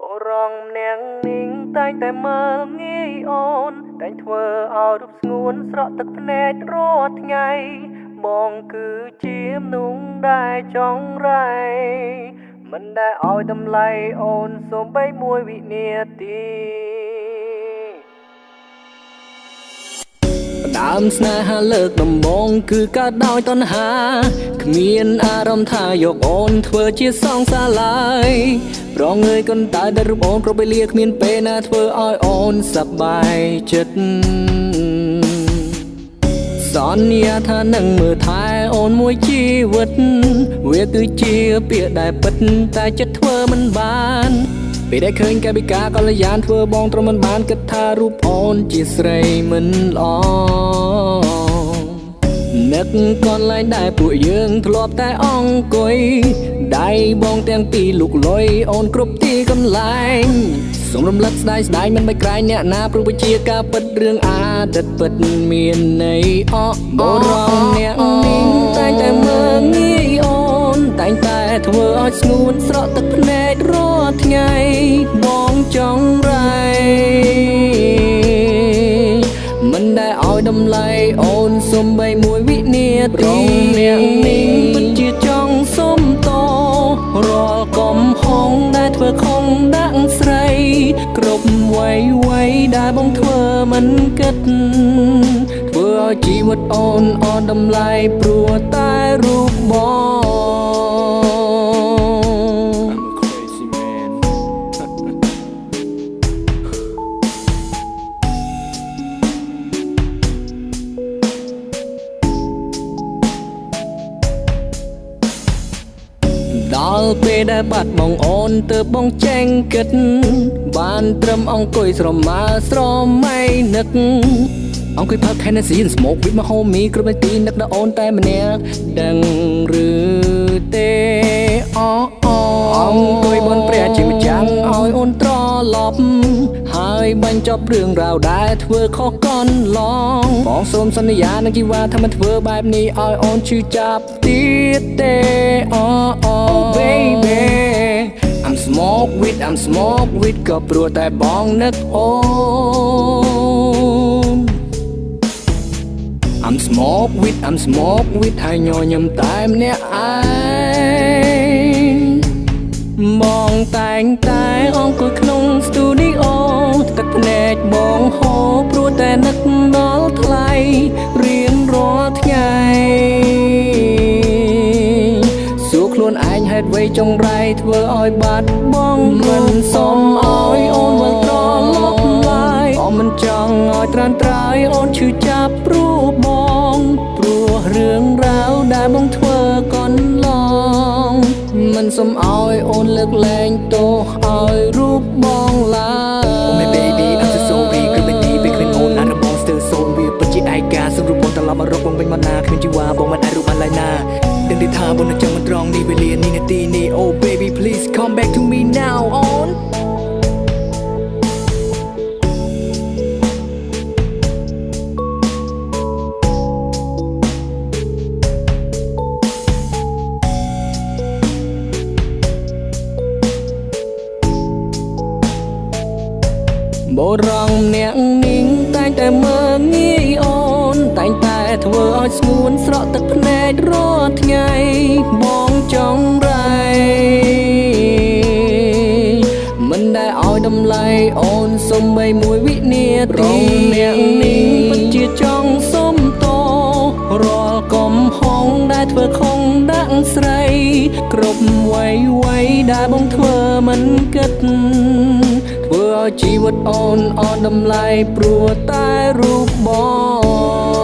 បរងអ្នកនាងតែងតែមើលងាយអូនតែងធ្វើឲ្យរូបស្ងួនស្រក់ទឹកភ្នែករាល់ថ្ងៃបងគឺជាមនុស្សដែលចង់រៃមិនដែលឲ្យតម្លៃអូនសូម្បីមួយវិនាទីដើមស្នេហាលើកដំបូងគឺកើតដោយតណ្ហាគ្មានអារម្មណ៍ថាយកអូនធ្វើជាសងសាឡើយប្រងើយកន្តើដែលរូបអូនគ្រប់វេលាគ្មានពេលណាធ្វើឲ្យអូនសប្បាយចិត្តសន្យាថានឹងមើលថែអូនមួយជីវិតវាគឺជាពាក្យដែលពិតតែចិត្តធ្វើមិនបានពេលដែលឃើញកាយវិការកល្យានធ្វើបងទ្រាំមិនបានគិតថារូបអូនជាស្រីមិនល្អនឹកកន្លែងដែលពួកយើងធ្លាប់តែអង្គុយដៃបងទាំងពីរលុកលុយអូនគ្រប់ទីកន្លែងសូមរំលឹកស្ដាយស្ដាយមិនបាច់ក្រែងអ្នកណាព្រោះវាជាការពិតរឿងអតីតពិតមានន័យបរងអ្នកនាងតែងតែមើលងាយអូនតែងតែធ្វើឲ្យស្ងួនស្រក់ទឹកភ្នែករាល់ថ្ងៃបងចង់រៃមិនដែលឲ្យតម្លៃអូនសូម្បីមួយវិនាទីអ្នកនាងពិតជាចង់សុំតរាល់កំហុសដែលធ្វើខុសដាក់ស្រីគ្រប់វ័យដែលបងធ្វើមិនគិតធ្វើឲ្យជីវិតអូនអត់តម្លៃព្រោះតែរូបបងដល់ពេលដែលបាត់បងអូនទើបបងចេញគិតបានត្រឹមអង្គុយស្រមើស្រមៃនឹកអង្គុយផឹក Hennessy and smoke with my homie គ្រប់នាទីនឹកដល់អូនតែម្នាក់ដឹងឬទេអង្គុយបនព្រះជាម្ចាំងឲ្យអូនត្រឡប់ហើយបញ្ចប់រឿងរ៉ាវដែលធ្វើខុសកន្លងបងសូមសន្យានឹងជីវ៉ាថាមិនធ្វើបែបនេះឲ្យអូនឈឺចាប់ទៀតទេ baby I'm smoke with ក៏ព្រោះតែបងនឹកអូន I'm smoke with ហើយញញឹមតែម្នាក់ឯងបងតែងតែអង្គុយក្នុងស្ទូឌីអូទឹកភ្នែកបងហូរព្រោះតែនឹកដល់ថ្លៃរៀងរាល់ថ្ងៃសួរខ្លួនឯងហេតុអ្វីចង់រៃធ្វើឲ្យបាត់បងមិនសុំឲ្យអូនវិលត្រឡប់ឡើយអូនមិនចង់ឲ្យត្រានត្រើយអូនឈឺចាប់ព្រោះបងព្រោះរឿងរ៉ាវដែលបងធ្វើកន្លងមិនសុំឲ្យអូនលើកលែងទោសឲ្យរូបបងឡើយ Oh my baby I'm so sorry គឺមិនទីពេលគ្មានអូនណាស់របស់ still so វាពិតជាឯកាសូមរូបបងត្រឡប់មករកបងវិញមកណាគ្មានជីវ៉ាបងមិនអាចរូបបានឡើយណាដឹងទេថាបងនឹងចាំមិនត្រង់នេះវេលានេះនាទីនេះ Oh baby please come back to me now អូនបរងអ្នកនាងតែងតែមើលងាយអូនតែងតែធ្វើឲ្យស្ងួនស្រក់ទឹកភ្នែករាល់ថ្ងៃបងចង់រៃមិនដែលឲ្យតម្លៃអូនសូម្បីមួយវិនាទីអ្នកនាងពិតជាចង់សុំតរាល់កំហុសដែលធ្វើខុសដាក់ស្រីគ្រប់វ័យដែលបងធ្វើមិនគិតធ្វើឲ្យជីវិតអូនអត់តម្លៃព្រោះតែរូបបង